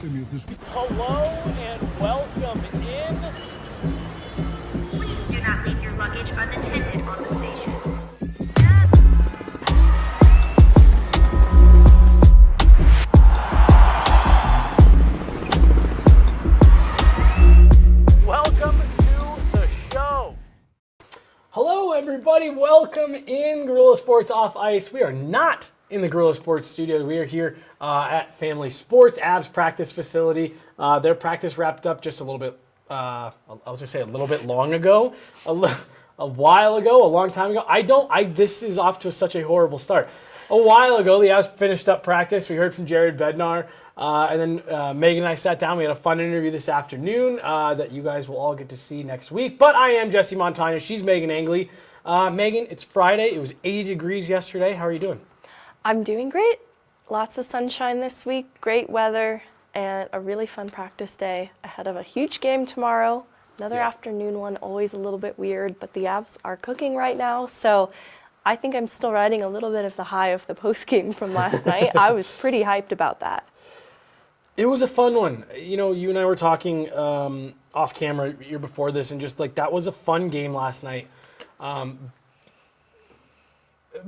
Hello and welcome in. Please do not leave your luggage unattended on the station. Welcome to the show. Hello everybody, welcome in Guerrilla Sports Off Ice. We are not in the Guerrilla Sports studio. We are here at Family Sports Avs practice facility. Their practice wrapped up just a little bit, I'll just say a little bit long ago, a while ago, a long time ago. This is off to such a horrible start. A while ago, the Avs finished up practice. We heard from Jared Bednar, and then Megan and I sat down. We had a fun interview this afternoon that you guys will all get to see next week. But I am Jesse Montano. She's Meghan Angley. Megan, it's Friday. It was 80 degrees yesterday. How are you doing? I'm doing great. Lots of sunshine this week, great weather, and a really fun practice day ahead of a huge game tomorrow. Another afternoon one, always a little bit weird, but the Avs are cooking right now, so I think I'm still riding a little bit of the high of the post-game from last night. I was pretty hyped about that. It was a fun one. You know, you and I were talking off camera year before this, and just like that was a fun game last night.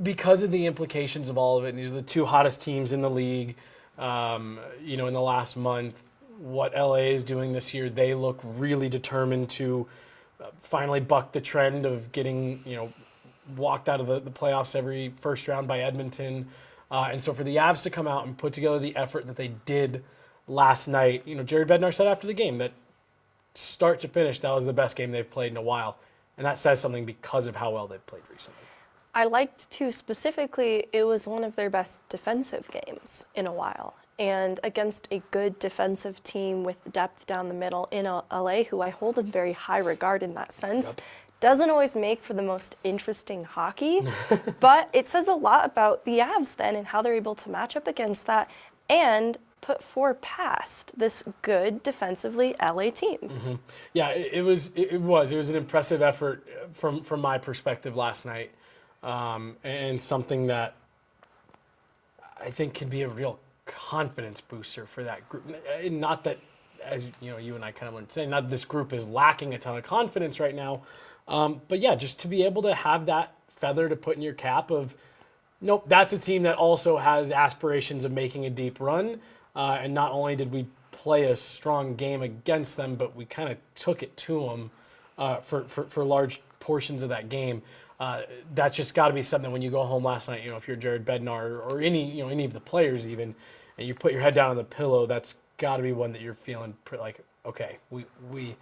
Because of the implications of all of it, and these are the two hottest teams in the league, you know, in the last month. What LA is doing this year, they look really determined to finally buck the trend of getting, you know, walked out of the playoffs every first round by Edmonton. And so for the Avs to come out and put together the effort that they did last night, you know, Jared Bednar said after the game that start to finish, that was the best game they've played in a while. And that says something because of how well they've played recently. I liked, too, specifically, it was one of their best defensive games in a while. And against a good defensive team with depth down the middle in LA, who I hold in very high regard in that sense, doesn't always make for the most interesting hockey. But it says a lot about the Avs then and how they're able to match up against that and put four past this good defensively LA team. Mm-hmm. Yeah, it was an impressive effort from my perspective last night. And something that I think can be a real confidence booster for that group. Not that, as you know, you and I kind of learned today, not that this group is lacking a ton of confidence right now, but yeah, just to be able to have that feather to put in your cap of, nope, that's a team that also has aspirations of making a deep run, and not only did we play a strong game against them, but we kind of took it to them for large portions of that game. That's just got to be something when you go home last night, you know, if you're Jared Bednar or any of the players even, and you put your head down on the pillow, that's got to be one that you're feeling like, okay, we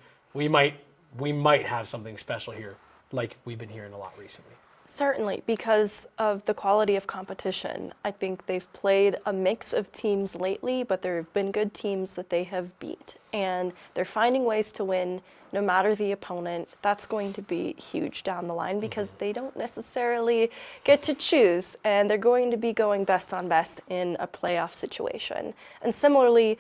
might have something special here, like we've been hearing a lot recently. Certainly, because of the quality of competition. I think they've played a mix of teams lately, but there have been good teams that they have beat. And they're finding ways to win no matter the opponent. That's going to be huge down the line because they don't necessarily get to choose. And they're going to be going best on best in a playoff situation. And similarly,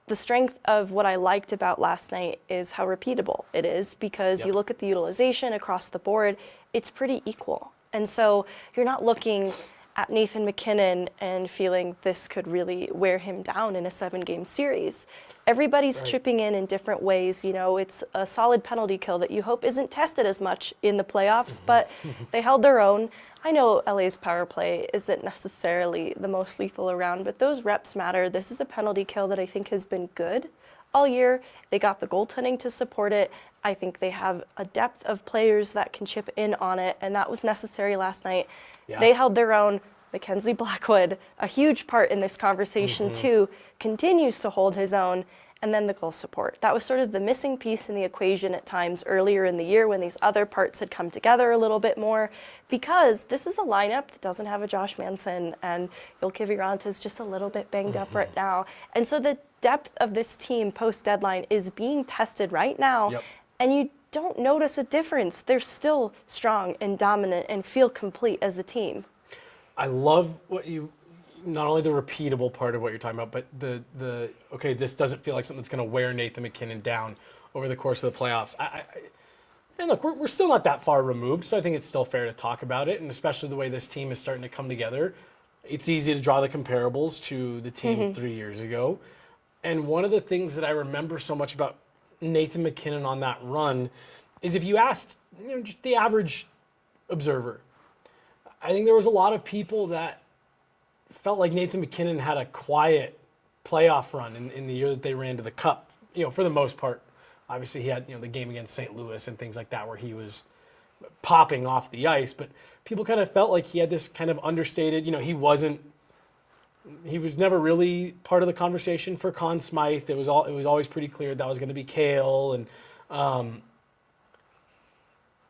the strength of what I liked about last night is how repeatable it is because you look at the utilization across the board, it's pretty equal. And so you're not looking at Nathan MacKinnon and feeling this could really wear him down in a 7-game series. Everybody's chipping in different ways. You know, it's a solid penalty kill that you hope isn't tested as much in the playoffs, but they held their own. I know LA's power play isn't necessarily the most lethal around, but those reps matter. This is a penalty kill that I think has been good all year. They got the goaltending to support it. I think they have a depth of players that can chip in on it, and that was necessary last night. Yeah. They held their own. Mackenzie Blackwood, a huge part in this conversation too, continues to hold his own, and then the goal support. That was sort of the missing piece in the equation at times earlier in the year when these other parts had come together a little bit more, because this is a lineup that doesn't have a Josh Manson, and Kiviranta is just a little bit banged up right now. And so the depth of this team post-deadline is being tested right now, and you don't notice a difference. They're still strong and dominant and feel complete as a team. I love what not only the repeatable part of what you're talking about, but the okay, this doesn't feel like something that's going to wear Nathan MacKinnon down over the course of the playoffs. And look, we're still not that far removed, so I think it's still fair to talk about it, and especially the way this team is starting to come together. It's easy to draw the comparables to the team 3 years ago. And one of the things that I remember so much about Nathan MacKinnon on that run is if you asked just the average observer, I think there was a lot of people that felt like Nathan MacKinnon had a quiet playoff run in the year that they ran to the Cup, for the most part. Obviously, he had the game against St. Louis and things like that where he was popping off the ice, but people kind of felt like he had this kind of understated, he was never really part of the conversation for Conn Smythe. It was always pretty clear that was going to be Cale,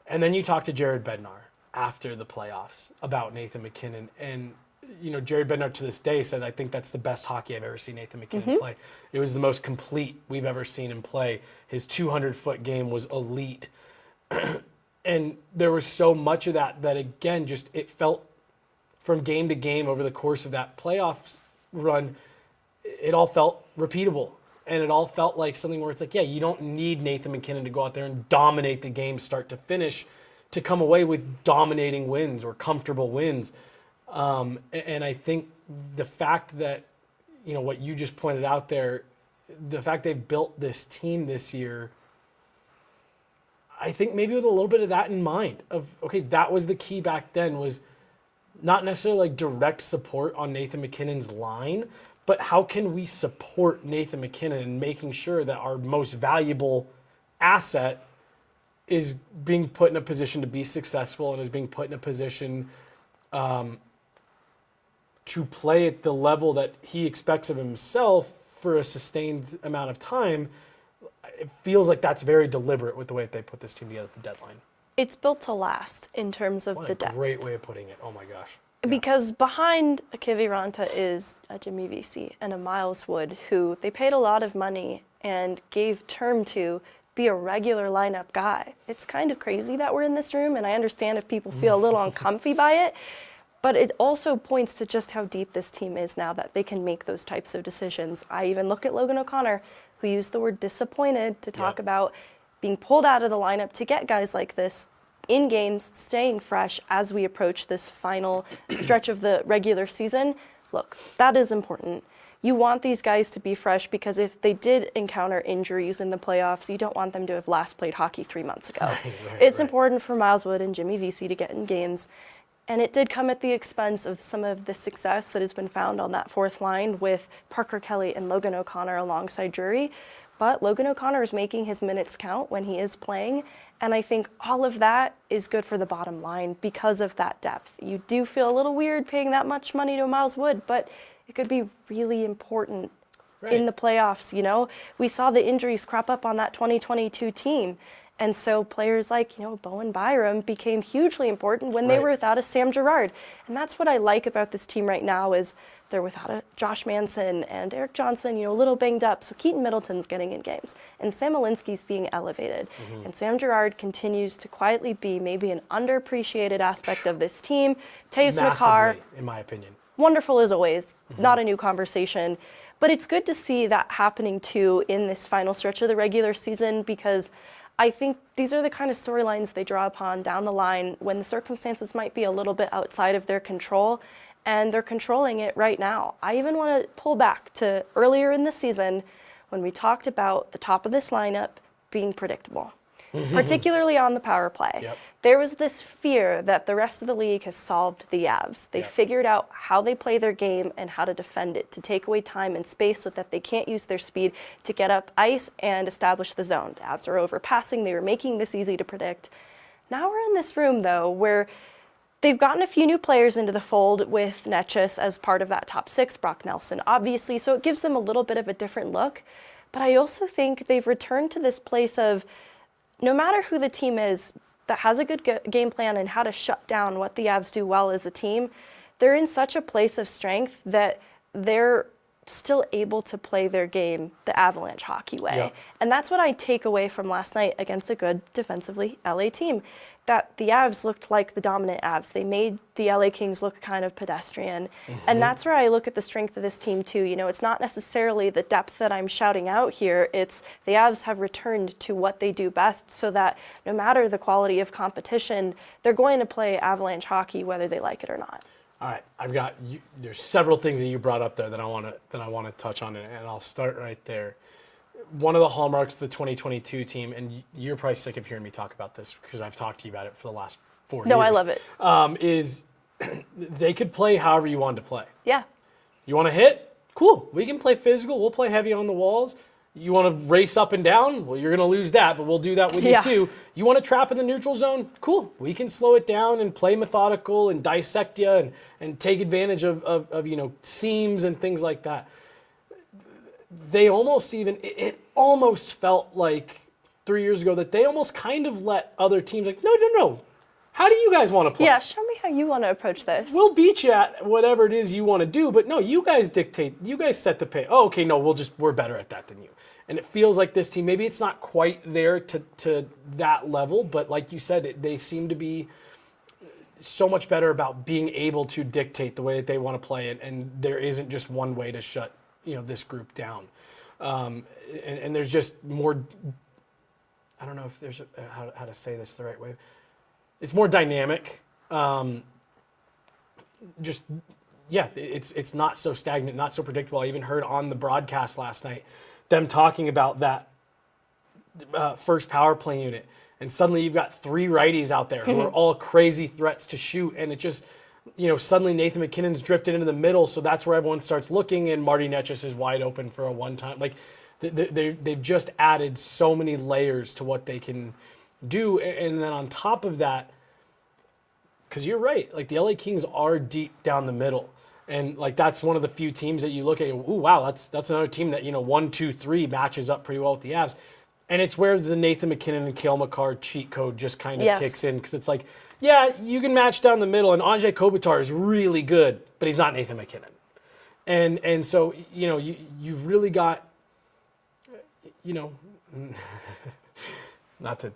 and then you talk to Jared Bednar after the playoffs about Nathan MacKinnon, and Jared Bednar to this day says, I think that's the best hockey I've ever seen Nathan MacKinnon play. It was the most complete we've ever seen him play. His 200-foot game was elite. And there was so much of that again, just it felt from game to game over the course of that playoffs run, it all felt repeatable. And it all felt like something where it's like, you don't need Nathan MacKinnon to go out there and dominate the game start to finish to come away with dominating wins or comfortable wins. And I think the fact that, what you just pointed out there, the fact they've built this team this year, I think maybe with a little bit of that in mind of, okay, that was the key back then, was not necessarily like direct support on Nathan MacKinnon's line, but how can we support Nathan MacKinnon in making sure that our most valuable asset is being put in a position to be successful and is being put in a position to play at the level that he expects of himself for a sustained amount of time. It feels like that's very deliberate with the way that they put this team together at the deadline. It's built to last in terms of the depth. Great way of putting it. Oh my gosh. Yeah. Because behind a Kiviranta is a Jimmy Vesey and a Miles Wood, who they paid a lot of money and gave term to be a regular lineup guy. It's kind of crazy that we're in this room, and I understand if people feel a little uncomfy by it, but it also points to just how deep this team is now that they can make those types of decisions. I even look at Logan O'Connor, who used the word disappointed to talk about being pulled out of the lineup to get guys like this in games, staying fresh as we approach this final stretch of the regular season. Look, that is important. You want these guys to be fresh because if they did encounter injuries in the playoffs, you don't want them to have last played hockey 3 months ago. It's important for Miles Wood and Jimmy Vesey to get in games. And it did come at the expense of some of the success that has been found on that fourth line with Parker Kelly and Logan O'Connor alongside Drury. But Logan O'Connor is making his minutes count when he is playing. And I think all of that is good for the bottom line because of that depth. You do feel a little weird paying that much money to Miles Wood, but it could be really important in the playoffs, We saw the injuries crop up on that 2022 team. And so players like, Bowen Byram became hugely important when they were without a Sam Girard. And that's what I like about this team right now is they're without a Josh Manson and Eric Johnson, a little banged up. So Keaton Middleton's getting in games. And Sam Malinski's being elevated. And Sam Girard continues to quietly be maybe an underappreciated aspect of this team. Taze McCarr, in my opinion. Wonderful as always. Not a new conversation. But it's good to see that happening too in this final stretch of the regular season because I think these are the kind of storylines they draw upon down the line when the circumstances might be a little bit outside of their control, and they're controlling it right now. I even want to pull back to earlier in the season when we talked about the top of this lineup being predictable, particularly on the power play. There was this fear that the rest of the league has solved the Avs. They figured out how they play their game and how to defend it, to take away time and space so that they can't use their speed to get up ice and establish the zone. The Avs are overpassing. They were making this easy to predict. Now we're in this room, though, where they've gotten a few new players into the fold with Netchus as part of that top six, Brock Nelson, obviously, so it gives them a little bit of a different look. But I also think they've returned to this place of no matter who the team is that has a good game plan and how to shut down what the Avs do well as a team, they're in such a place of strength that they're still able to play their game the Avalanche hockey way. And that's what I take away from last night against a good defensively LA team, that the Avs looked like the dominant Avs. They made the LA Kings look kind of pedestrian. And that's where I look at the strength of this team too. It's not necessarily the depth that I'm shouting out here. It's the Avs have returned to what they do best so that no matter the quality of competition, they're going to play Avalanche hockey whether they like it or not. All right, I've got you. There's several things that you brought up there that I want to touch on, and I'll start right there. One of the hallmarks of the 2022 team, and you're probably sick of hearing me talk about this because I've talked to you about it for the last 4 years. No, I love it. Is they could play however you wanted to play. Yeah. You want to hit? Cool. We can play physical. We'll play heavy on the walls. You want to race up and down? Well, you're going to lose that, but we'll do that with you too. You want to trap in the neutral zone? Cool. We can slow it down and play methodical and dissect you and take advantage of seams and things like that. They almost it almost felt like 3 years ago that they almost kind of let other teams no. How do you guys want to play? Yeah, show me how you want to approach this. We'll beat you at whatever it is you want to do, but no, you guys dictate. You guys set the pace. Oh, okay, no, we're better at that than you. And it feels like this team, maybe it's not quite there to that level, but like you said, they seem to be so much better about being able to dictate the way that they want to play, and there isn't just one way to shut this group down. And there's just more. I don't know if there's how to say this the right way. It's more dynamic. It's not so stagnant, not so predictable. I even heard on the broadcast last night them talking about that first power play unit, and suddenly you've got 3 righties out there who are all crazy threats to shoot, and it just, suddenly Nathan McKinnon's drifted into the middle, so that's where everyone starts looking, and Marty Netchus is wide open for a one-time. Like, they've just added so many layers to what they can do, and then on top of that, because you're right, like the LA Kings are deep down the middle. And like that's one of the few teams that you look at, ooh, wow, that's another team that 1, 2, 3 matches up pretty well with the Avs, and it's where the Nathan McKinnon and Cale Makar cheat code just kind of kicks in, because it's like, yeah, you can match down the middle, and Anze Kopitar is really good, but he's not Nathan McKinnon, and so you've really got, not to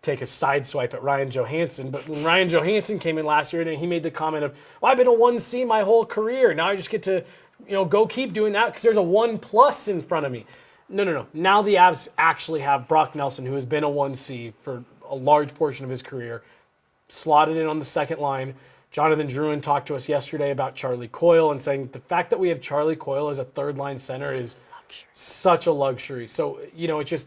take a side swipe at Ryan Johansson, but when Ryan Johansson came in last year and he made the comment of, well, I've been a 1C my whole career. Now I just get to, go keep doing that because there's a 1+ in front of me. No. Now the Avs actually have Brock Nelson, who has been a 1C for a large portion of his career, slotted in on the second line. Jonathan Drouin talked to us yesterday about Charlie Coyle and saying the fact that we have Charlie Coyle as a third line center is such a luxury. So, it's just,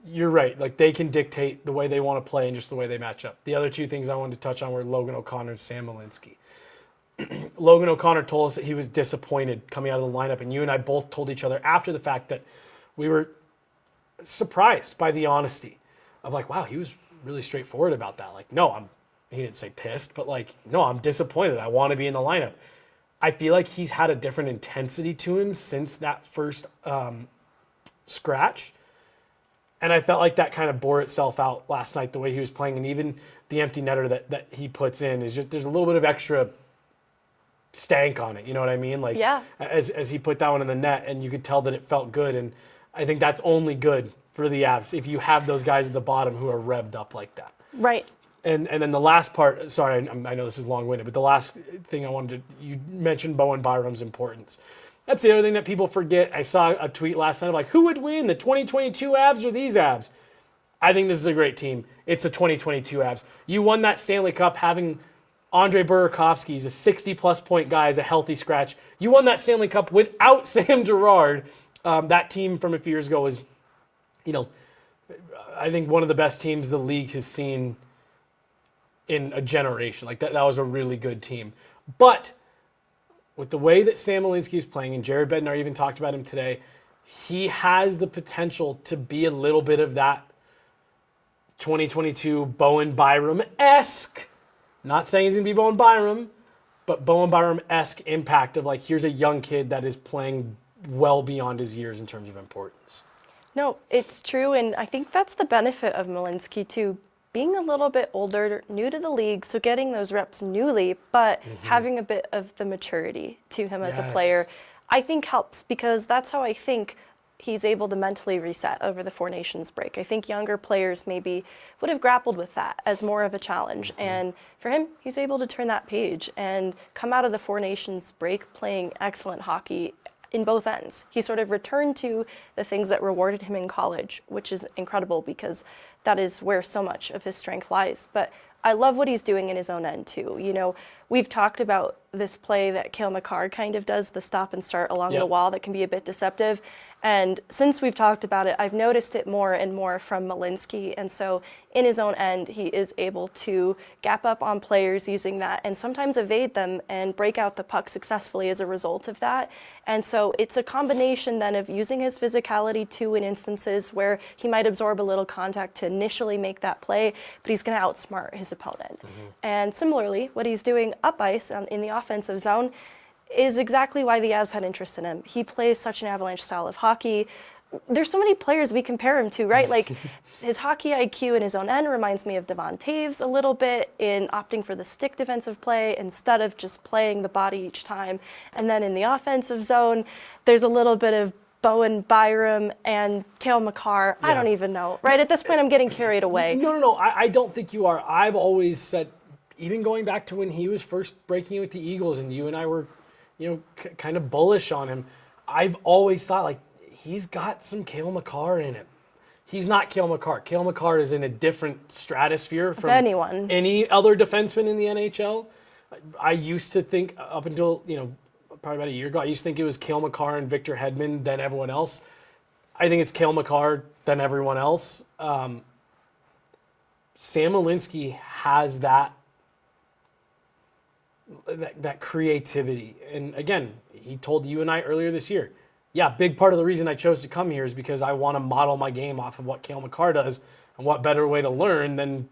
you're right. Like, they can dictate the way they want to play and just the way they match up. The other 2 things I wanted to touch on were Logan O'Connor and Sam Malinski. Logan O'Connor told us that he was disappointed coming out of the lineup, and you and I both told each other after the fact that we were surprised by the honesty of like, wow, he was really straightforward about that. Like, no, he didn't say pissed, but like, no, I'm disappointed. I want to be in the lineup. I feel like he's had a different intensity to him since that first scratch. And I felt like that kind of bore itself out last night, the way he was playing, and even the empty netter that he puts in is just, there's a little bit of extra stank on it. You know what I mean? Like, as he put that one in the net, and you could tell that it felt good. And I think that's only good for the Avs if you have those guys at the bottom who are revved up like that. Right. And then the last part, sorry, I know this is long-winded, but the last thing I wanted to, you mentioned Bowen Byram's importance. That's the other thing that people forget. I saw a tweet last night of like, who would win, the 2022 Avs or these Avs? I think this is a great team. It's the 2022 Avs. You won that Stanley Cup having Andre Burakovsky, he's a 60-plus point guy, as a healthy scratch. You won that Stanley Cup without Sam Girard. That team from a few years ago was, I think one of the best teams the league has seen in a generation. Like that was a really good team. But with the way that Sam Malinski is playing, and Jared Bednar even talked about him today, he has the potential to be a little bit of that 2022 Bowen Byram-esque, not saying he's going to be Bowen Byram, but Bowen Byram-esque impact of like, here's a young kid that is playing well beyond his years in terms of importance. No, it's true, and I think that's the benefit of Malinski too. Being a little bit older, new to the league, so getting those reps newly, but having a bit of the maturity to him as a player, I think helps, because that's how I think he's able to mentally reset over the Four Nations break. I think younger players maybe would have grappled with that as more of a challenge, and for him, he's able to turn that page and come out of the Four Nations break playing excellent hockey in both ends. He sort of returned to the things that rewarded him in college, which is incredible because that is where so much of his strength lies. But I love what he's doing in his own end too. You know, we've talked about this play that Cale Makar kind of does, the stop and start along the wall that can be a bit deceptive. And since we've talked about it, I've noticed it more and more from Malinski. And so in his own end, he is able to gap up on players using that and sometimes evade them and break out the puck successfully as a result of that. And so it's a combination then of using his physicality too in instances where he might absorb a little contact to initially make that play, but he's going to outsmart his opponent. And similarly, what he's doing up ice in the offensive zone is exactly why the Avs had interest in him. He plays such an Avalanche style of hockey. There's so many players we compare him to, right? Like his hockey IQ in his own end reminds me of Devon Taves a little bit in opting for the stick defensive play instead of just playing the body each time. And then in the offensive zone, there's a little bit of Bowen Byram and Cale Makar. I don't even know. Right at this point, I'm getting carried away. No. I don't think you are. I've always said, even going back to when he was first breaking in with the Eagles and you and I were, kind of bullish on him, I've always thought, like, he's got some Cale Makar in him. He's not Cale Makar. Cale Makar is in a different stratosphere from any other defenseman in the NHL. I used to think, up until, probably about a year ago, I used to think it was Cale Makar and Victor Hedman, then everyone else. I think it's Cale Makar, then everyone else. Sam Malinski has that creativity. And again, he told you and I earlier this year, big part of the reason I chose to come here is because I want to model my game off of what Cale Makar does, and what better way to learn than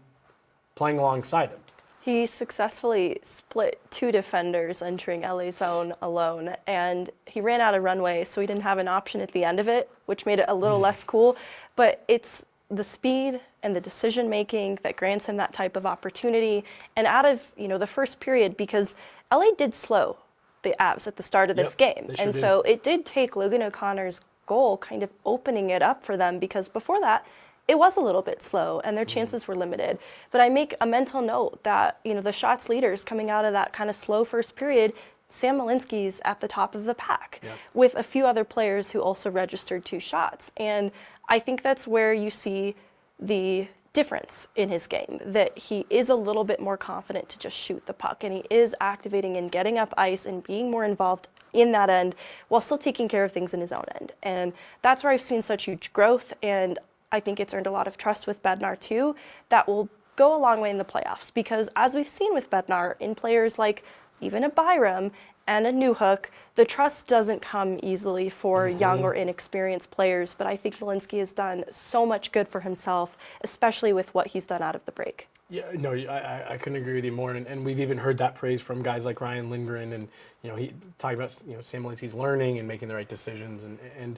playing alongside him. He successfully split 2 defenders entering LA zone alone, and he ran out of runway, so he didn't have an option at the end of it, which made it a little less cool. But it's the speed and the decision making that grants him that type of opportunity. And out of the first period, because LA did slow the Avs at the start of this game, and so it did take Logan O'Connor's goal kind of opening it up for them, because before that it was a little bit slow and their chances were limited. But I make a mental note that the shots leaders coming out of that kind of slow first period, Sam Malinski's at the top of the pack with a few other players who also registered 2 shots. And I think that's where you see the difference in his game, that he is a little bit more confident to just shoot the puck, and he is activating and getting up ice and being more involved in that end while still taking care of things in his own end. And that's where I've seen such huge growth, and I think it's earned a lot of trust with Bednar too. That will go a long way in the playoffs, because as we've seen with Bednar in players like even a Byram and a Newhook, the trust doesn't come easily for young or inexperienced players. But I think Malinski has done so much good for himself, especially with what he's done out of the break. Yeah, no, I couldn't agree with you more. And we've even heard that praise from guys like Ryan Lindgren, and he talking about Sam Malinski's learning and making the right decisions. And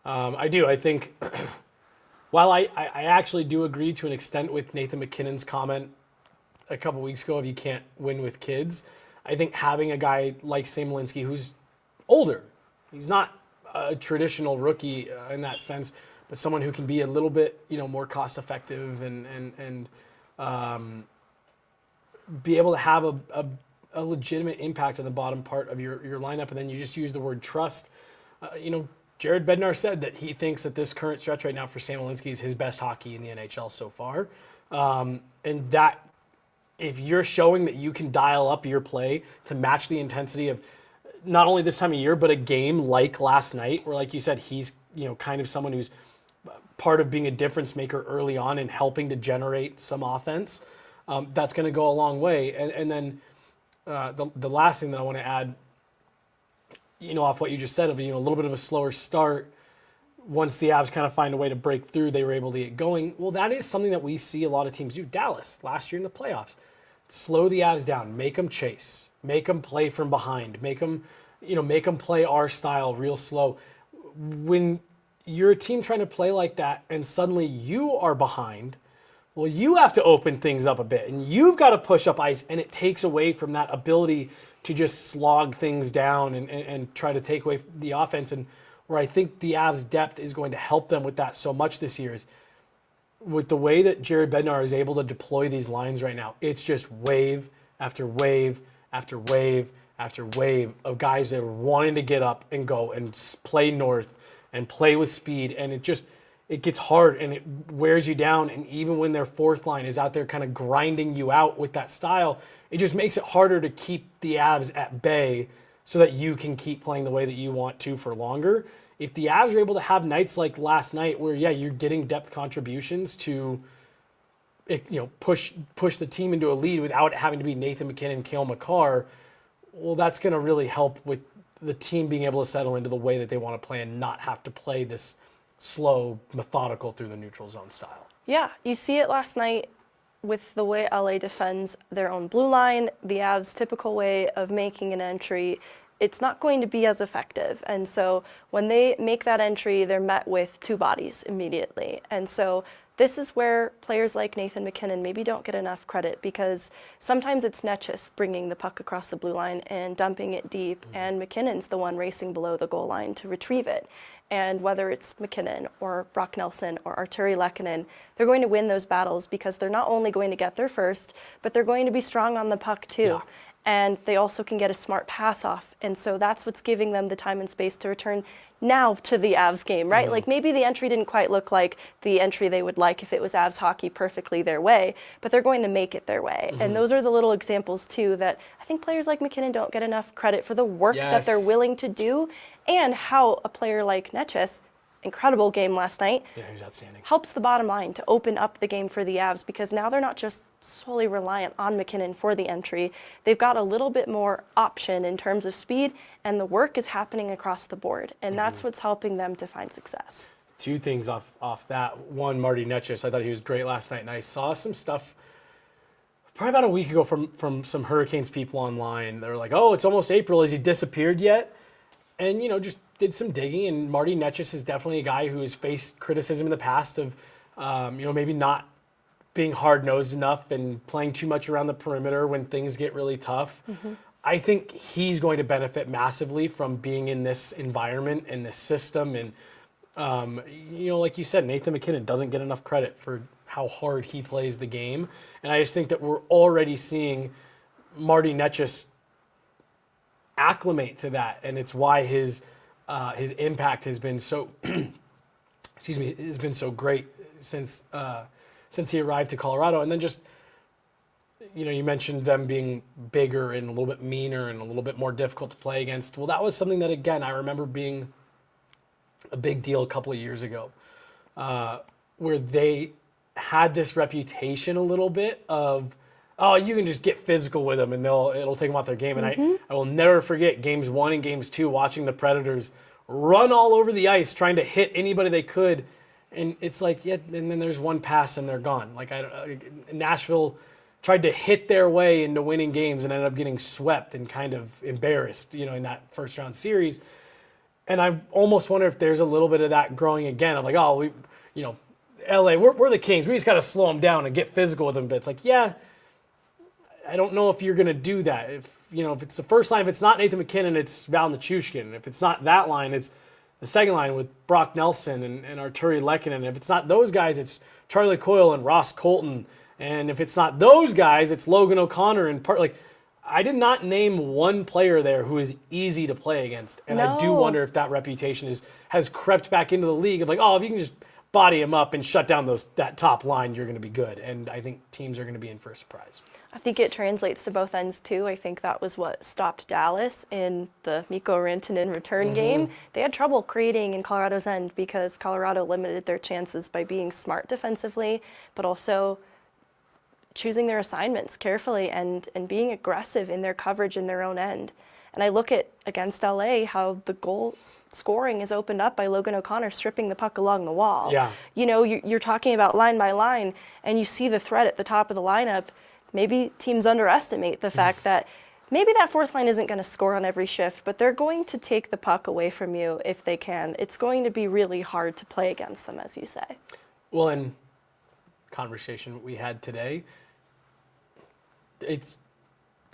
I think while I actually do agree to an extent with Nathan McKinnon's comment a couple weeks ago, if you can't win with kids, I think having a guy like Sam Malinski, who's older, he's not a traditional rookie in that sense, but someone who can be a little bit, more cost effective and be able to have a legitimate impact on the bottom part of your lineup. And then you just use the word trust. Jared Bednar said that he thinks that this current stretch right now for Sam Malinski is his best hockey in the NHL so far. And that, if you're showing that you can dial up your play to match the intensity of not only this time of year, but a game like last night, where, like you said, he's kind of someone who's part of being a difference maker early on and helping to generate some offense, that's going to go a long way. And then the last thing that I want to add, off what you just said of a little bit of a slower start, once the Avs kind of find a way to break through, they were able to get going. Well, that is something that we see a lot of teams do. Dallas last year in the playoffs, slow the Avs down, make them chase, make them play from behind, make them play our style real slow. When you're a team trying to play like that and suddenly you are behind, well, you have to open things up a bit and you've got to push up ice, and it takes away from that ability to just slog things down and try to take away the offense. And where I think the Avs' depth is going to help them with that so much this year is with the way that Jared Bednar is able to deploy these lines right now. It's just wave after wave after wave after wave of guys that are wanting to get up and go and play north and play with speed. And it gets hard and it wears you down. And even when their fourth line is out there kind of grinding you out with that style, it just makes it harder to keep the Avs at bay so that you can keep playing the way that you want to for longer. If the Avs are able to have nights like last night where, yeah, you're getting depth contributions to, push the team into a lead without having to be Nathan McKinnon, Cale Makar, well, that's going to really help with the team being able to settle into the way that they want to play and not have to play this slow, methodical through the neutral zone style. Yeah, you see it last night with the way LA defends their own blue line, the Avs' typical way of making an entry. It's not going to be as effective. And so when they make that entry, they're met with two bodies immediately. And so this is where players like Nathan McKinnon maybe don't get enough credit, because sometimes it's Necas bringing the puck across the blue line and dumping it deep, and McKinnon's the one racing below the goal line to retrieve it. And whether it's McKinnon or Brock Nelson or Arturi Lehkonen, they're going to win those battles because they're not only going to get there first, but they're going to be strong on the puck too. Yeah. And they also can get a smart pass off. And so that's what's giving them the time and space to return now to the Avs game, right? Like maybe the entry didn't quite look like the entry they would like if it was Avs hockey perfectly their way, but they're going to make it their way. And those are the little examples too that I think players like McKinnon don't get enough credit for the work that they're willing to do, and how a player like Necas, incredible game last night. Yeah, he's outstanding. Helps the bottom line to open up the game for the Avs, because now they're not just solely reliant on McKinnon for the entry. They've got a little bit more option in terms of speed, and the work is happening across the board, and that's what's helping them to find success. Two things off that. One, Marty Necas, I thought he was great last night, and I saw some stuff probably about a week ago from some Hurricanes people online. They were like, oh, it's almost April. Has he disappeared yet? And, just did some digging, and Marty Necas is definitely a guy who has faced criticism in the past of, maybe not being hard-nosed enough and playing too much around the perimeter when things get really tough. I think he's going to benefit massively from being in this environment and this system. And, like you said, Nathan McKinnon doesn't get enough credit for how hard he plays the game. And I just think that we're already seeing Marty Necas acclimate to that, and it's why his impact has been so has been so great since he arrived to Colorado. And then just you mentioned them being bigger and a little bit meaner and a little bit more difficult to play against. Well, that was something that, again, I remember being a big deal a couple of years ago, where they had this reputation a little bit of, oh, you can just get physical with them and it'll take them off their game. And I will never forget games 1 and games 2, watching the Predators run all over the ice trying to hit anybody they could. And it's like, yeah, and then there's one pass and they're gone. Like Nashville tried to hit their way into winning games and ended up getting swept and kind of embarrassed, in that first round series. And I almost wonder if there's a little bit of that growing again. I'm like, oh, LA, we're the Kings. We just got to slow them down and get physical with them. But it's like, yeah, I don't know if you're going to do that. If it's the first line, if it's not Nathan McKinnon, it's Val Nichushkin. If it's not that line, it's the second line with Brock Nelson and Arturi Lehkonen. If it's not those guys, it's Charlie Coyle and Ross Colton. And if it's not those guys, it's Logan O'Connor and I did not name one player there who is easy to play against. And I do wonder if that reputation has crept back into the league of like, oh, if you can just body him up and shut down that top line, you're going to be good. And I think teams are going to be in for a surprise. I think it translates to both ends too. I think that was what stopped Dallas in the Mikko Rantanen return game. They had trouble creating in Colorado's end because Colorado limited their chances by being smart defensively, but also choosing their assignments carefully and being aggressive in their coverage in their own end. And I look at against LA how the goal scoring is opened up by Logan O'Connor stripping the puck along the wall. Yeah. You're talking about line by line, and you see the threat at the top of the lineup. Maybe teams underestimate the fact that maybe that fourth line isn't going to score on every shift, but they're going to take the puck away from you if they can. It's going to be really hard to play against them, as you say. Well, in conversation we had today, it's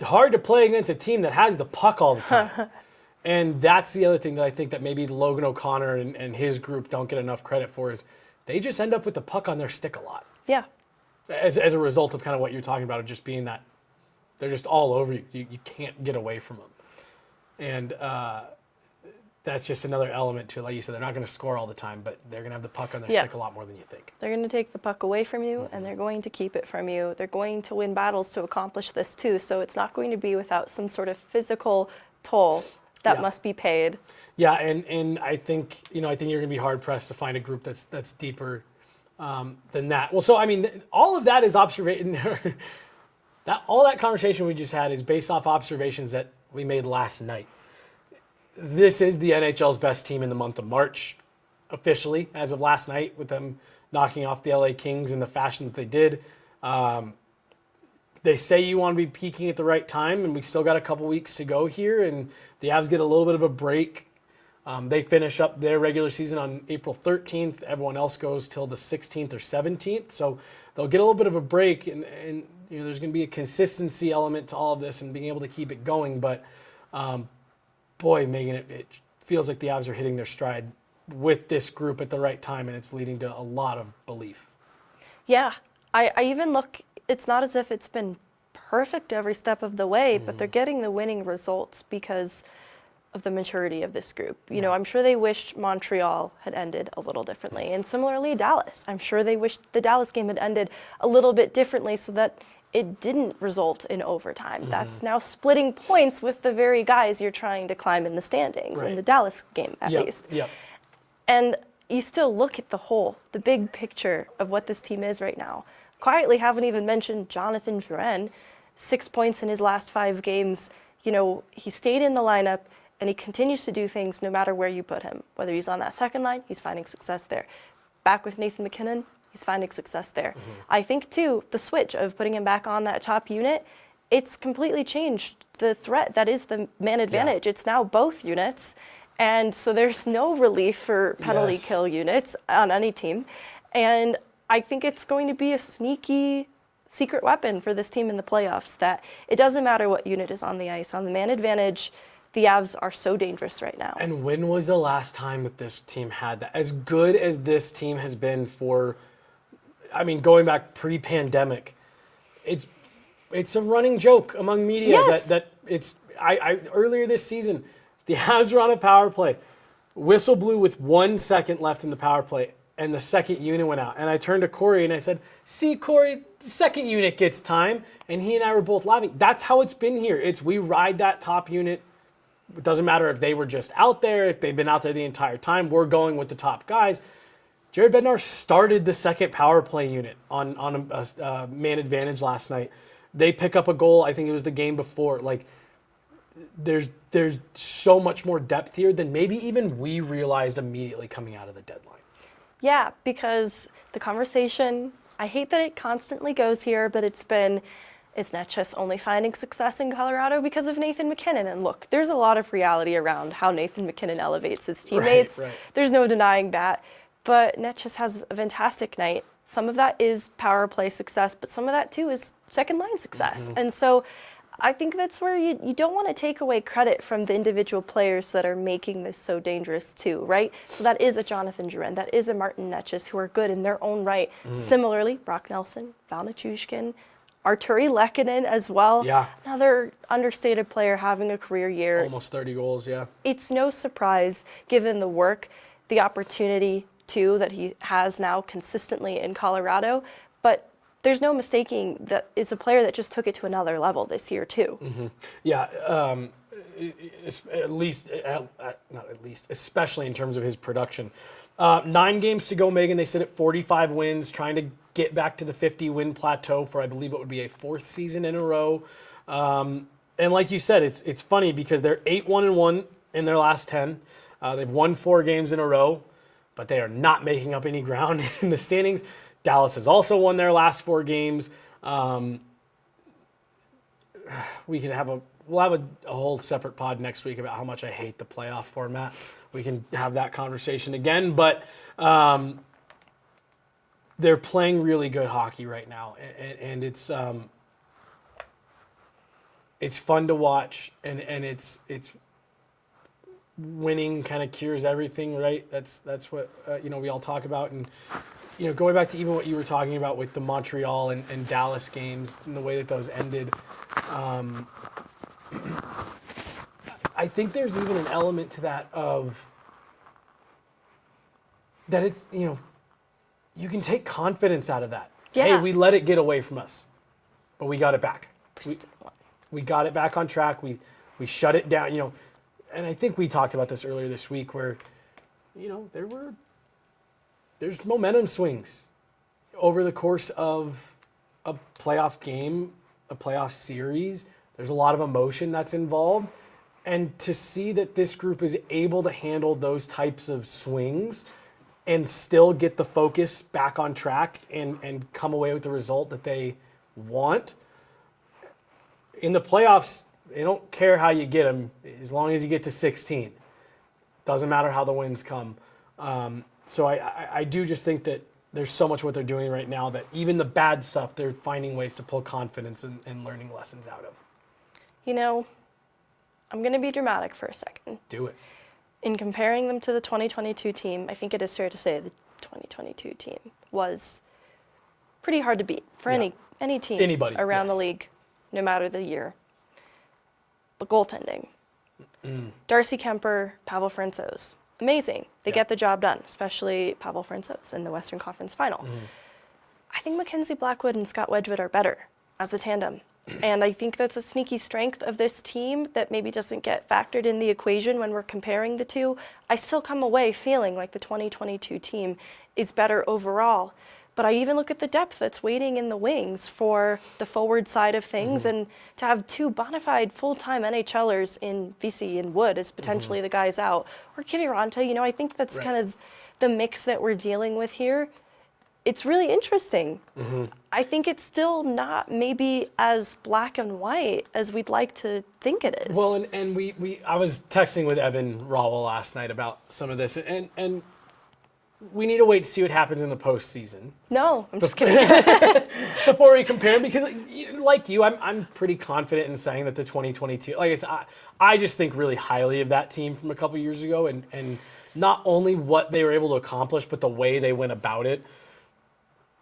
hard to play against a team that has the puck all the time. And that's the other thing that I think that maybe Logan O'Connor and his group don't get enough credit for is they just end up with the puck on their stick a lot. Yeah. As a result of kind of what you're talking about, of just being that they're just all over you. You can't get away from them. And that's just another element to it. Like you said, they're not going to score all the time, but they're going to have the puck on their Yeah. stick a lot more than you think. They're going to take the puck away from you, and they're going to keep it from you. They're going to win battles to accomplish this too. So it's not going to be without some sort of physical toll that Yeah. must be paid. Yeah, and I think you're going to be hard pressed to find a group that's deeper than that. Well, so I mean, all of that is observation. All that conversation we just had is based off observations that we made last night. This is the NHL's best team in the month of March, officially, as of last night, with them knocking off the LA Kings in the fashion that they did. They say you want to be peaking at the right time, and we still got a couple weeks to go here, and the Avs get a little bit of a break. They finish up their regular season on April 13th. Everyone else goes till the 16th or 17th, so they'll get a little bit of a break, and there's going to be a consistency element to all of this and being able to keep it going. But boy, Megan, it feels like the Avs are hitting their stride with this group at the right time, and it's leading to a lot of belief. Yeah, I even look, it's not as if it's been perfect every step of the way, but they're getting the winning results because of the maturity of this group. You know, I'm sure they wished Montreal had ended a little differently. And similarly, Dallas. I'm sure they wished the Dallas game had ended a little bit differently so that it didn't result in overtime. That's now splitting points with the very guys you're trying to climb in the standings, in the Dallas game at least. Yep. And you still look at the big picture of what this team is right now. Quietly haven't even mentioned Jonathan Drouin, 6 points in his last 5 games. You know, he stayed in the lineup, and he continues to do things no matter where you put him. Whether he's on that second line, he's finding success there. Back with Nathan MacKinnon, he's finding success there. I think, too, the switch of putting him back on that top unit, it's completely changed the threat that is the man advantage. It's now both units, and so there's no relief for penalty kill units on any team. And I think it's going to be a sneaky secret weapon for this team in the playoffs, that it doesn't matter what unit is on the ice. On the man advantage, the Avs are so dangerous right now. And when was the last time that this team had that? As good as this team has been for, I mean, going back pre-pandemic, it's a running joke among media I earlier this season, the Avs were on a power play. Whistle blew with 1 second left in the power play, and the second unit went out. And I turned to Corey and I said, "See, Corey, the second unit gets time." And he and I were both laughing. That's how it's been here. We ride that top unit. It doesn't matter if they were just out there, if they've been out there the entire time. We're going with the top guys. Jared Bednar started the second power play unit on a man advantage last night. They pick up a goal. I think it was the game before. Like, there's so much more depth here than maybe even we realized immediately coming out of the deadline. Yeah, because the conversation, I hate that it constantly goes here, but it's been, is Netchess only finding success in Colorado because of Nathan MacKinnon? And look, there's a lot of reality around how Nathan MacKinnon elevates his teammates. Right. There's no denying that. But Netchess has a fantastic night. Some of that is power play success, but some of that too is second line success. And so I think that's where you don't want to take away credit from the individual players that are making this so dangerous too, right? So that is a Jonathan Drouin, that is a Martin Netchess, who are good in their own right. Similarly, Brock Nelson, Val Nichushkin, Arturi Lehkonen as well. Yeah. Another understated player having a career year. Almost 30 goals, yeah. It's no surprise, given the work, the opportunity too that he has now consistently in Colorado, but there's no mistaking that it's a player that just took it to another level this year too. Yeah, especially in terms of his production. 9 games to go, Megan. They sit at 45 wins, trying to get back to the 50-win plateau for, I believe it would be a 4th season in a row. And like you said, it's funny because they're 8-1-1 in their last 10. They've won 4 games in a row, but they are not making up any ground in the standings. Dallas has also won their last 4 games. We'll have a whole separate pod next week about how much I hate the playoff format. We can have that conversation again, but they're playing really good hockey right now, and it's fun to watch, and it's winning kind of cures everything, right? That's what we all talk about. And going back to even what you were talking about with the Montreal and Dallas games and the way that those ended, I think there's even an element to that of that it's, you can take confidence out of that. Yeah. Hey, we let it get away from us, but we got it back. We We got it back on track. We shut it down, and I think we talked about this earlier this week where, there's momentum swings over the course of a playoff game, a playoff series. There's a lot of emotion that's involved. And to see that this group is able to handle those types of swings and still get the focus back on track and come away with the result that they want. In the playoffs, they don't care how you get them as long as you get to 16. Doesn't matter how the wins come. So I do just think that there's so much what they're doing right now that even the bad stuff, they're finding ways to pull confidence and learning lessons out of. I'm going to be dramatic for a second. Do it. In comparing them to the 2022 team, I think it is fair to say the 2022 team was pretty hard to beat for any team Anybody, around the yes. league, no matter the year. But goaltending. Darcy Kemper, Pavel Francouz. Amazing. They get the job done, especially Pavel Francouz in the Western Conference Final. I think Mackenzie Blackwood and Scott Wedgwood are better as a tandem. And I think that's a sneaky strength of this team that maybe doesn't get factored in the equation when we're comparing the two. I still come away feeling like the 2022 team is better overall. But I even look at the depth that's waiting in the wings for the forward side of things, and to have two bona fide full-time NHLers in VC and Wood as potentially the guys out, or Kiviranta, I think that's kind of the mix that we're dealing with here. It's really interesting. I think it's still not maybe as black and white as we'd like to think it is. Well, and I was texting with Evan Rawell last night about some of this, and we need to wait to see what happens in the postseason. No, I'm just kidding. Before we compare, because like you, I'm pretty confident in saying that the 2022, I just think really highly of that team from a couple years ago, and not only what they were able to accomplish, but the way they went about it.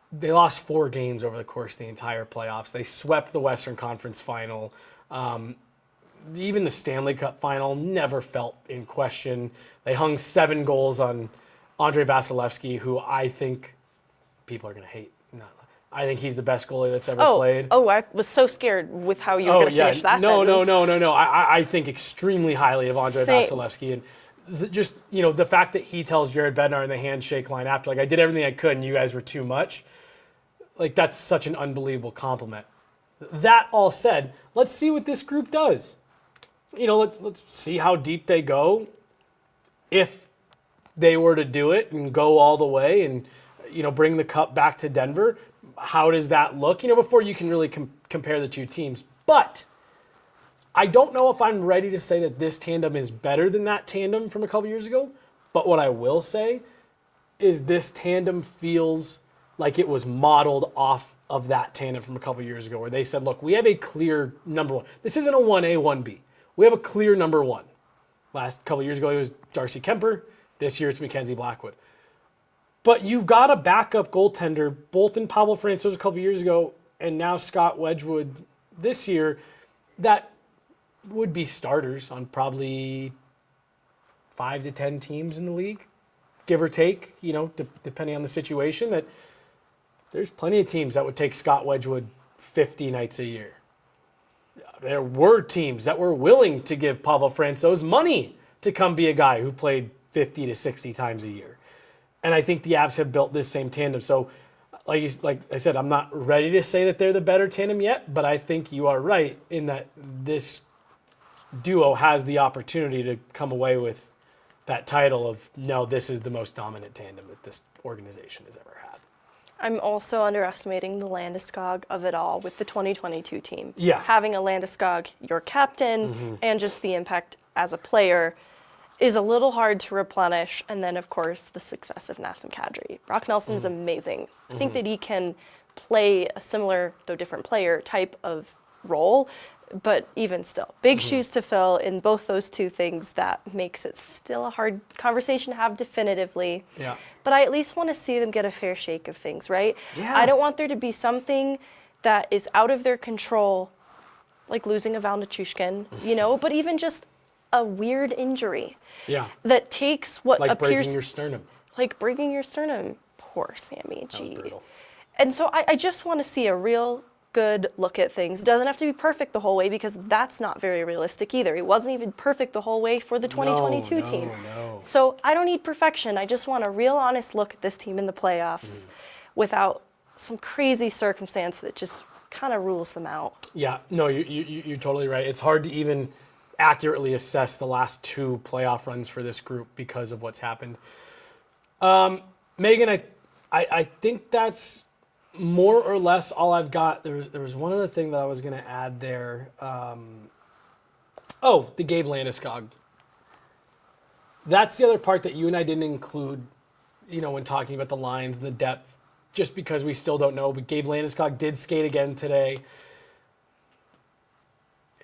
They lost 4 games over the course of the entire playoffs. They swept the Western Conference Final. Even the Stanley Cup Final never felt in question. They hung 7 goals on Andrei Vasilevsky, who I think people are going to hate. No, I think he's the best goalie that's ever played. Oh, I was so scared with how you were going to finish that sentence. No. I think extremely highly of Andrei Vasilevsky. And the fact that he tells Jared Bednar in the handshake line after, I did everything I could and you guys were too much. That's such an unbelievable compliment. That all said, let's see what this group does. Let's see how deep they go. If they were to do it and go all the way and, bring the cup back to Denver, how does that look? Before you can really compare the two teams. But I don't know if I'm ready to say that this tandem is better than that tandem from a couple years ago. But what I will say is this tandem feels like it was modeled off of that tandem from a couple years ago, where they said, look, we have a clear number one. This isn't a 1A, 1B. We have a clear number one. Last couple years ago, it was Darcy Kemper. This year, it's Mackenzie Blackwood. But you've got a backup goaltender, both in Pavel Francouz a couple years ago and now Scott Wedgwood this year, that would be starters on probably 5 to 10 teams in the league, give or take, depending on the situation. That there's plenty of teams that would take Scott Wedgwood 50 nights a year. There were teams that were willing to give Pavel Francouz money to come be a guy who played 50 to 60 times a year. And I think the Avs have built this same tandem. So, like I said, I'm not ready to say that they're the better tandem yet, but I think you are right in that this duo has the opportunity to come away with that title of, no, this is the most dominant tandem that this organization has ever had. I'm also underestimating the Landeskog of it all with the 2022 team. Yeah. Having a Landeskog, your captain, and just the impact as a player is a little hard to replenish. And then, of course, the success of Nassim Kadri. Brock Nelson's amazing. I think that he can play a similar, though different player, type of role. But even still, big shoes to fill in both those two things. That makes it still a hard conversation to have definitively. Yeah. But I at least want to see them get a fair shake of things, right? Yeah. I don't want there to be something that is out of their control, like losing a Val Nichushkin, but even just a weird injury Yeah. that takes what Like appears breaking your sternum. like breaking your sternum. Poor Sammy, That was gee. brutal. And so I just want to see a real good look at things. It doesn't have to be perfect the whole way because that's not very realistic either. It wasn't even perfect the whole way for the 2022 team. No. So I don't need perfection. I just want a real honest look at this team in the playoffs without some crazy circumstance that just kind of rules them out. Yeah, no, you're totally right. It's hard to even accurately assess the last 2 playoff runs for this group because of what's happened. Megan, I think that's more or less all I've got. There was one other thing that I was going to add there. The Gabe Landeskog. That's the other part that you and I didn't include, when talking about the lines and the depth, just because we still don't know. But Gabe Landeskog did skate again today.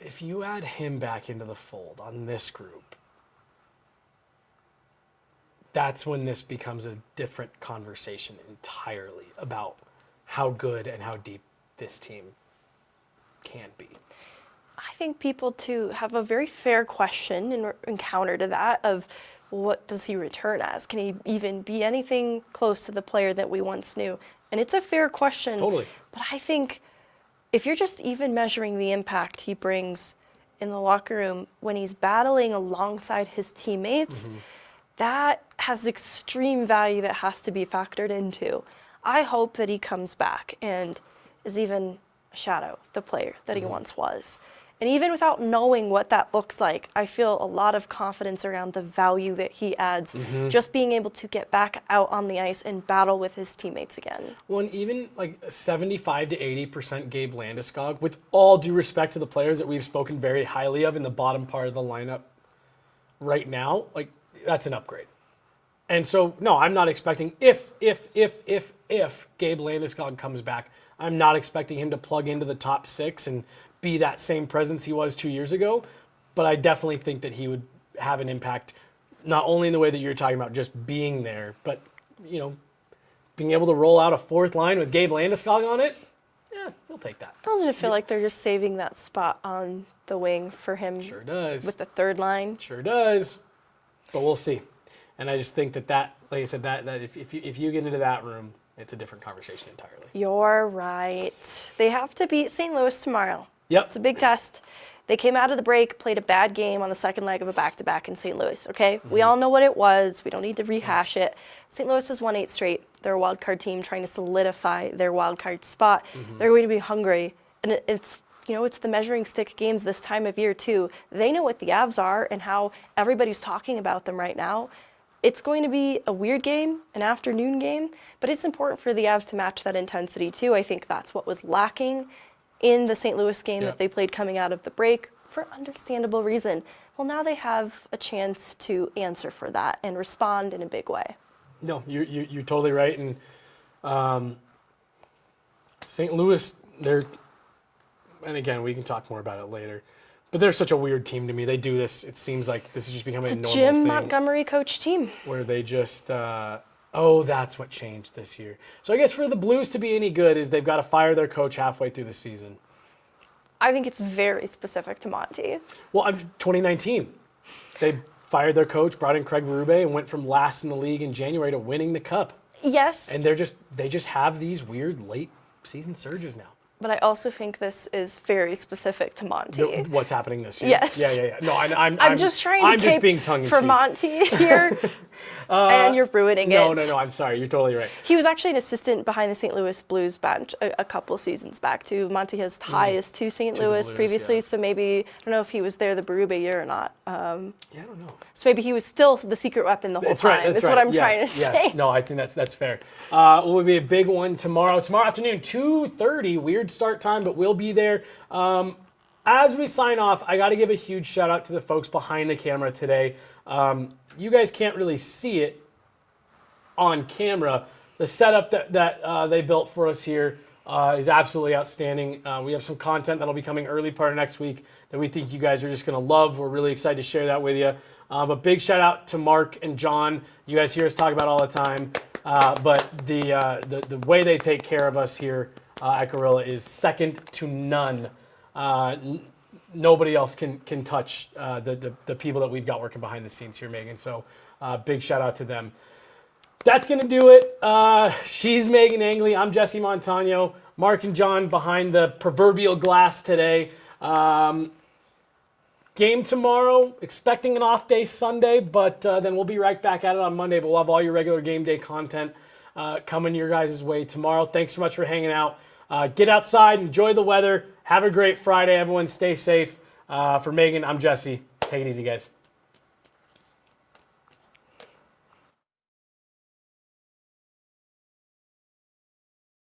If you add him back into the fold on this group, that's when this becomes a different conversation entirely about how good and how deep this team can be. I think people too have a very fair question and counter to that of what does he return as? Can he even be anything close to the player that we once knew? And it's a fair question. Totally. But I think if you're just even measuring the impact he brings in the locker room when he's battling alongside his teammates, that has extreme value that has to be factored into. I hope that he comes back and is even a shadow of the player that he once was. And even without knowing what that looks like, I feel a lot of confidence around the value that he adds, just being able to get back out on the ice and battle with his teammates again. Well, and even like 75 to 80% Gabe Landeskog, with all due respect to the players that we've spoken very highly of in the bottom part of the lineup right now, like that's an upgrade. And so, no, I'm not expecting if Gabe Landeskog comes back, I'm not expecting him to plug into the top 6 and be that same presence he was 2 years ago. But I definitely think that he would have an impact, not only in the way that you're talking about just being there, but, being able to roll out a 4th line with Gabe Landeskog on it. Yeah, he'll take that. Doesn't it feel like they're just saving that spot on the wing for him? Sure does. With the 3rd line? Sure does. But we'll see. And I just think that like I said, that if you get into that room, it's a different conversation entirely. You're right. They have to beat St. Louis tomorrow. Yep. It's a big test. They came out of the break, played a bad game on the second leg of a back-to-back in St. Louis, okay? We all know what it was. We don't need to rehash it. St. Louis has won 8 straight. They're a wild card team trying to solidify their wild card spot. They're going to be hungry. And it's the measuring stick games this time of year too. They know what the Avs are and how everybody's talking about them right now. It's going to be a weird game, an afternoon game, but it's important for the Avs to match that intensity too. I think that's what was lacking in the St. Louis game that they played coming out of the break for understandable reason. Well, now they have a chance to answer for that and respond in a big way. No, you're totally right. And St. Louis, and again, we can talk more about it later, but they're such a weird team to me. They do this, it seems like this is just becoming a normal Jim thing. Montgomery coach team. Where they just, that's what changed this year. So I guess for the Blues to be any good is they've got to fire their coach halfway through the season. I think it's very specific to Monty. Well, 2019, they fired their coach, brought in Craig Berube, and went from last in the league in January to winning the Cup. Yes. And they just have these weird late season surges now. But I also think this is very specific to Monty. What's happening this year? Yes. Yeah. No, I'm just trying to I'm just cape being tongue in for cheek. Monty here, and you're ruining it. No, I'm sorry. You're totally right. He was actually an assistant behind the St. Louis Blues bench a couple seasons back, too. Monty has ties to St. Louis Blues, previously, yeah. so maybe, I don't know if he was there the Berube year or not. Yeah, I don't know. So maybe he was still the secret weapon the whole That's time. right. That's what I'm trying to yes. say. No, I think that's fair. Will be a big one tomorrow. Tomorrow afternoon, 2:30. Weird start time, but we'll be there. As we sign off, I got to give a huge shout out to the folks behind the camera today. You guys can't really see it on camera. The setup that they built for us here is absolutely outstanding. We have some content that'll be coming early part of next week that we think you guys are just going to love. We're really excited to share that with you. But big shout out to Mark and John. You guys hear us talk about all the time. But the way they take care of us here at Gorilla is second to none. nobody else can touch the people that we've got working behind the scenes here, Megan. So big shout out to them. That's going to do it. She's Meghan Angley. I'm Jesse Montano. Mark and John behind the proverbial glass today. Game tomorrow. Expecting an off day Sunday, but then we'll be right back at it on Monday. But we'll have all your regular game day content coming your guys' way tomorrow. Thanks so much for hanging out. Get outside. Enjoy the weather. Have a great Friday. Everyone stay safe. For Megan, I'm Jesse. Take it easy, guys.